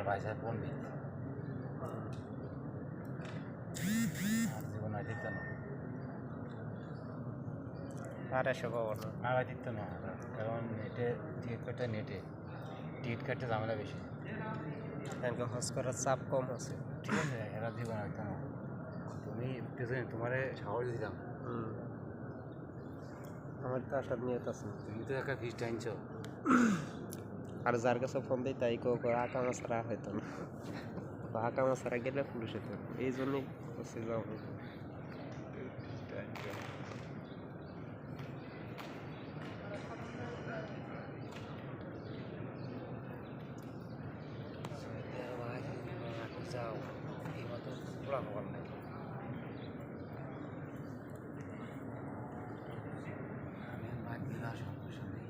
ভাইসা পণ্ডিত আর জীবন হয় দিত না আর এসব খবর না। আর ভাই দিত না কারণ নেটে টিকিট কাটতে নেটে টিকিট কাটতে ঝামেলা বেশি এখানকার হজ করার চাপ কম আছে। ঠিক আছে এরা জীবন হইতো না তুমি উঠতেছো তোমারে সাহস দিলাম আমার তো আসার নিয়ত আছে। তুমি তো একটা ফিস টাইনছো আর যার কাছে ফোন দিই তাই আকামা ছাড়া হইতো না, আকামা ছাড়া গেলে পুলিশ হতো। এই জন্যই যাবো। যাও এই মতো খোলা খবর নাই আমি বাদ দিলে সমস্যা নেই